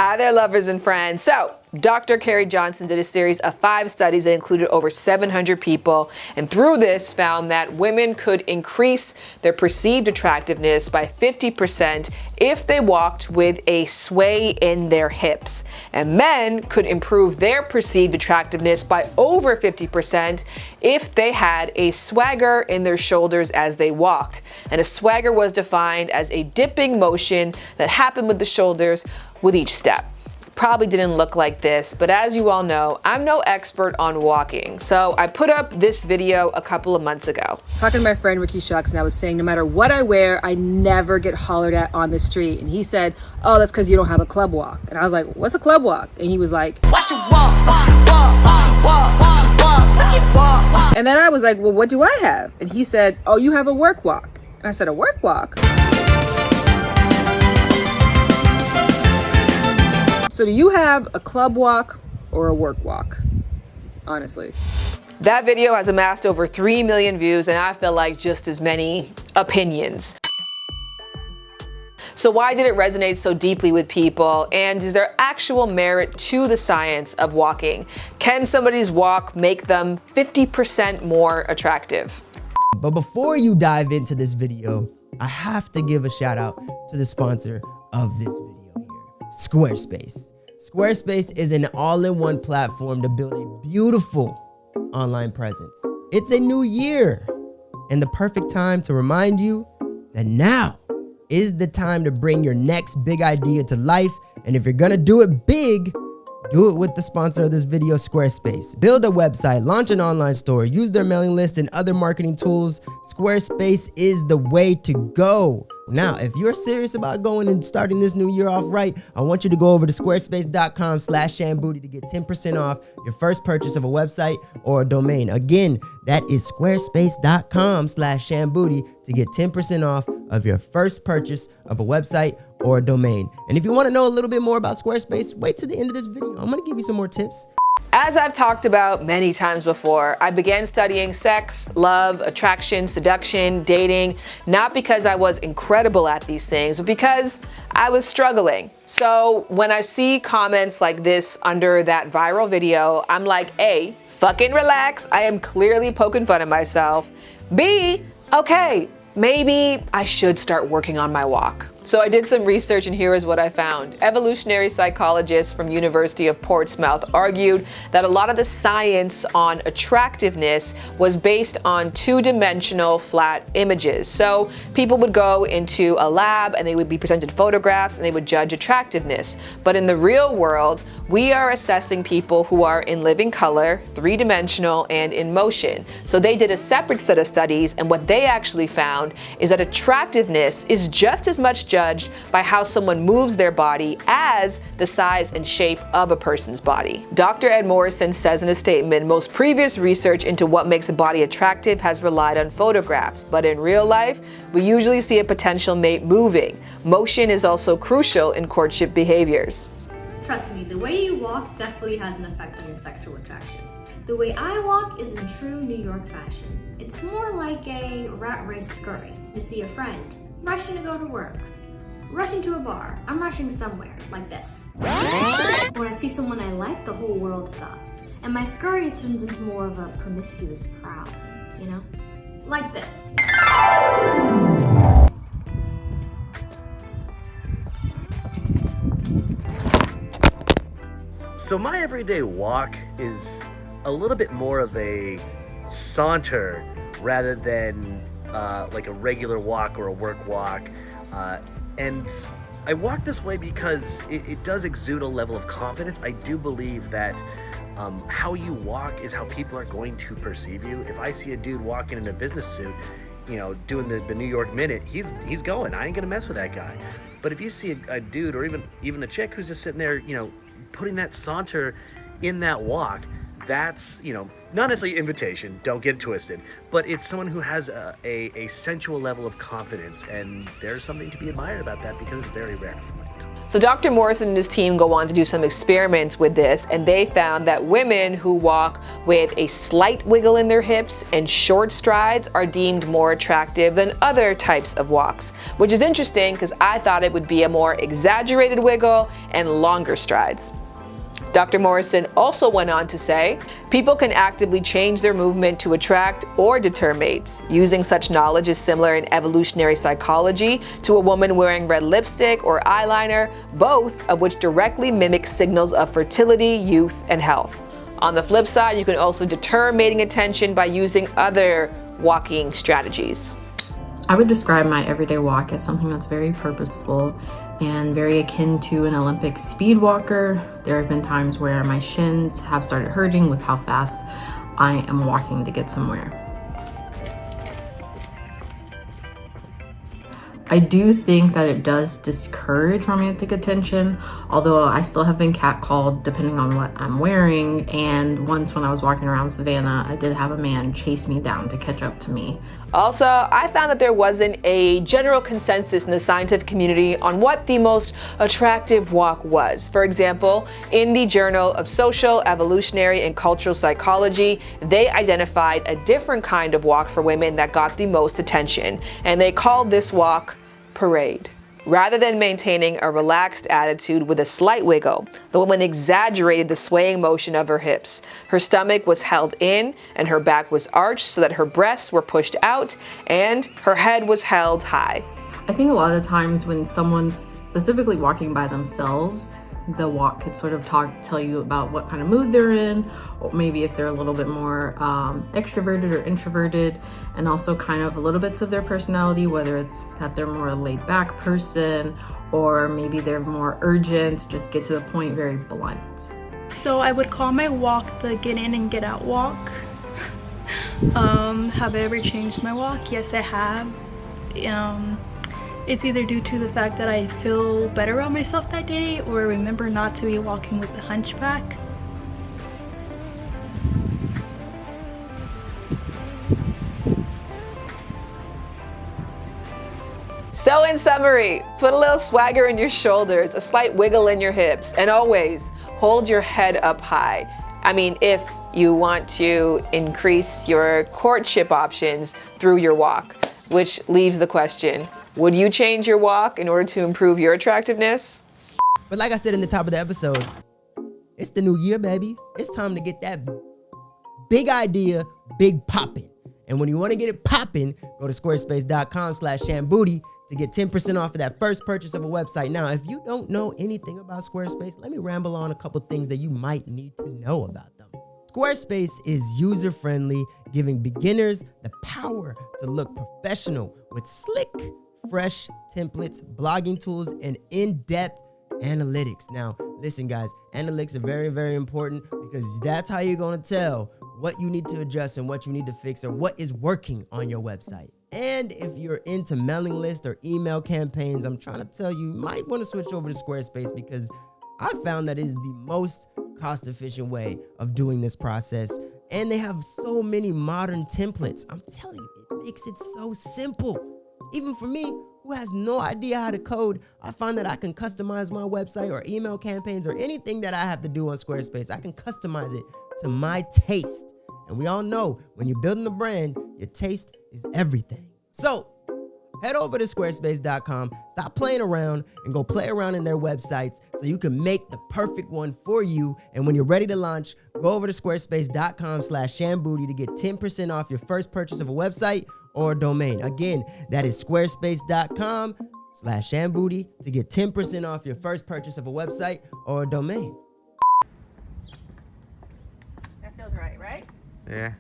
Hi there, lovers and friends. So, Dr. Carrie Johnson did a series of 5 studies that included over 700 people, and through this found that women could increase their perceived attractiveness by 50% if they walked with a sway in their hips, and men could improve their perceived attractiveness by over 50% if they had a swagger in their shoulders as they walked. And a swagger was defined as a dipping motion that happened with the shoulders with each step. Probably didn't look like this, but as you all know, I'm no expert on walking. So I put up this video a couple of months ago. Talking to my friend Ricky Shucks, and I was saying no matter what I wear, I never get hollered at on the street. And he said, oh, that's because you don't have a club walk. And I was like, what's a club walk? And he was like, watch it walk. And then I was like, well, what do I have? And he said, oh, you have a work walk. And I said, a work walk? So do you have a club walk or a work walk? Honestly. That video has amassed over 3 million views, and I feel like just as many opinions. So why did it resonate so deeply with people? And is there actual merit to the science of walking? Can somebody's walk make them 50% more attractive? But before you dive into this video, I have to give a shout out to the sponsor of this video here, Squarespace. Squarespace is an all-in-one platform to build a beautiful online presence. It's a new year and the perfect time to remind you that now is the time to bring your next big idea to life. And if you're gonna do it big, do it with the sponsor of this video, Squarespace. Build a website, launch an online store, use their mailing list and other marketing tools. Squarespace is the way to go. Now, if you're serious about going and starting this new year off right, I want you to go over to squarespace.com/ShanBooty to get 10% off your first purchase of a website or a domain. Again, that is squarespace.com/ShanBooty to get 10% off of your first purchase of a website or a domain. And if you want to know a little bit more about Squarespace, wait till the end of this video. I'm going to give you some more tips. As I've talked about many times before, I began studying sex, love, attraction, seduction, dating, not because I was incredible at these things, but because I was struggling. So when I see comments like this under that viral video, I'm like, A, fucking relax. I am clearly poking fun at myself. B, okay, maybe I should start working on my walk. So I did some research, and here is what I found. Evolutionary psychologists from University of Portsmouth argued that a lot of the science on attractiveness was based on 2-dimensional flat images. So people would go into a lab and they would be presented photographs and they would judge attractiveness. But in the real world, we are assessing people who are in living color, 3-dimensional, and in motion. So they did a separate set of studies, and what they actually found is that attractiveness is just as much judged by how someone moves their body as the size and shape of a person's body. Dr. Ed Morrison says in a statement, most previous research into what makes a body attractive has relied on photographs, but in real life, we usually see a potential mate moving. Motion is also crucial in courtship behaviors. Trust me, the way you walk definitely has an effect on your sexual attraction. The way I walk is in true New York fashion. It's more like a rat race scurry. You see a friend rushing to go to work, rushing to a bar. I'm rushing somewhere, like this. When I see someone I like, the whole world stops. And my scurry turns into more of a promiscuous prowl, you know? Like this. So my everyday walk is a little bit more of a saunter rather than like a regular walk or a work walk. And I walk this way because it does exude a level of confidence. I do believe that how you walk is how people are going to perceive you. If I see a dude walking in a business suit, you know, doing the New York Minute, he's going. I ain't gonna mess with that guy. But if you see a dude or even a chick who's just sitting there, you know, putting that saunter in that walk, that's, you know, not necessarily an invitation, don't get it twisted, but it's someone who has a sensual level of confidence, and there's something to be admired about that because it's very rare to find. So Dr. Morrison and his team go on to do some experiments with this, and they found that women who walk with a slight wiggle in their hips and short strides are deemed more attractive than other types of walks, which is interesting because I thought it would be a more exaggerated wiggle and longer strides. Dr. Morrison also went on to say, people can actively change their movement to attract or deter mates. Using such knowledge is similar in evolutionary psychology to a woman wearing red lipstick or eyeliner, both of which directly mimic signals of fertility, youth, and health. On the flip side, you can also deter mating attention by using other walking strategies. I would describe my everyday walk as something that's very purposeful and very akin to an Olympic speed walker. There have been times where my shins have started hurting with how fast I am walking to get somewhere. I do think that it does discourage romantic attention, although I still have been catcalled depending on what I'm wearing. And once when I was walking around Savannah, I did have a man chase me down to catch up to me. Also, I found that there wasn't a general consensus in the scientific community on what the most attractive walk was. For example, in the Journal of Social, Evolutionary, and Cultural Psychology, they identified a different kind of walk for women that got the most attention, and they called this walk parade. Rather than maintaining a relaxed attitude with a slight wiggle, the woman exaggerated the swaying motion of her hips. Her stomach was held in and her back was arched so that her breasts were pushed out and her head was held high. I think a lot of the times when someone's specifically walking by themselves, the walk could sort of tell you about what kind of mood they're in, or maybe if they're a little bit more extroverted or introverted, and also kind of a little bits of their personality, whether it's that they're more a laid back person or maybe they're more urgent, just get to the point, very blunt. So I would call my walk the get in and get out walk. Have I ever changed my walk? Yes, I have. It's either due to the fact that I feel better about myself that day or remember not to be walking with the hunchback. So in summary, put a little swagger in your shoulders, a slight wiggle in your hips, and always hold your head up high. I mean, if you want to increase your courtship options through your walk, which leaves the question, would you change your walk in order to improve your attractiveness? But like I said in the top of the episode, it's the new year, baby. It's time to get that big idea, big poppin'. And when you want to get it poppin', go to squarespace.com/ShanBooty to get 10% off of that first purchase of a website. Now, if you don't know anything about Squarespace, let me ramble on a couple things that you might need to know about them. Squarespace is user-friendly, giving beginners the power to look professional with slick, fresh templates, blogging tools, and in-depth analytics. Now, listen, guys, analytics are very, very important because that's how you're going to tell what you need to adjust and what you need to fix or what is working on your website. And if you're into mailing lists or email campaigns, I'm trying to tell you, you might want to switch over to Squarespace because I found that is the most cost-efficient way of doing this process. And they have so many modern templates. I'm telling you, it makes it so simple. Even for me, who has no idea how to code, I find that I can customize my website or email campaigns or anything that I have to do on Squarespace. I can customize it to my taste. And we all know when you're building a brand, your taste is everything. So head over to squarespace.com, stop playing around, and go play around in their websites so you can make the perfect one for you. And when you're ready to launch, go over to squarespace.com/ShanBooty to get 10% off your first purchase of a website or a domain. Again, that is squarespace.com/ShanBooty to get 10% off your first purchase of a website or a domain. That feels right, right? Yeah.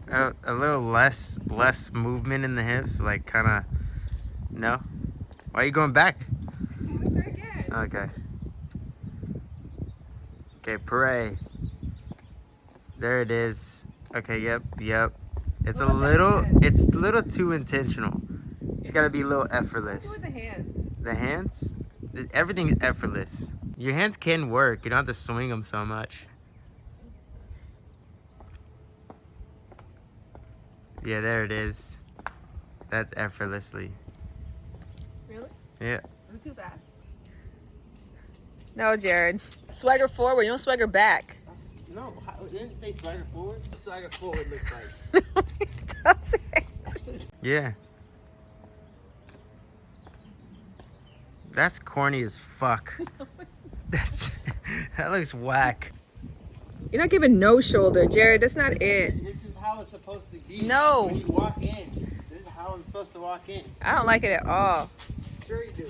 A little less movement in the hips, like kind of. No. Why are you going back? Let's do it again. Okay. Okay, pray. There it is. Okay, yep. It's a little too intentional. It's gotta be a little effortless. What about the hands? The hands? Everything is effortless. Your hands can work. You don't have to swing them so much. Yeah, there it is. That's effortlessly. Really? Yeah. Is It's too fast. No, Jared. Swagger forward, you don't swagger back. No, it didn't say swagger forward. Swagger forward looks like. It doesn't. Yeah. That's corny as fuck. That looks whack. You're not giving no shoulder, Jared. That's not it. This is how it's supposed to be. No. When you walk in, this is how I'm supposed to walk in. I don't like it at all. Sure you do.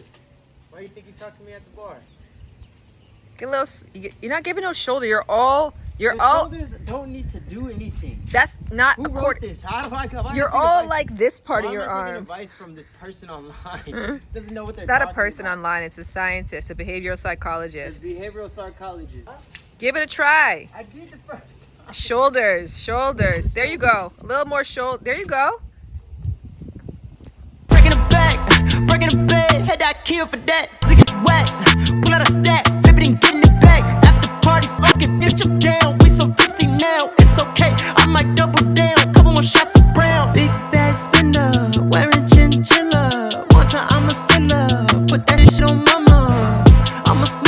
Why do you think you talked to me at the bar? Get a little. You're not giving no shoulder. You're all. The shoulders don't need to do anything. That's not. Who wrote this? How do I go? You're all like this part of your I'm taking arm. advice from this person online. Doesn't know what they're It's not a talking person about. online. It's a scientist, a behavioral It's psychologist. behavioral psychologist. Give it a try. I did the first. Shoulders, shoulders. There you go. A little more shoulder. There you go. Breaking the back, breaking the bed, head I kill for that. To get wet, pull out a stack,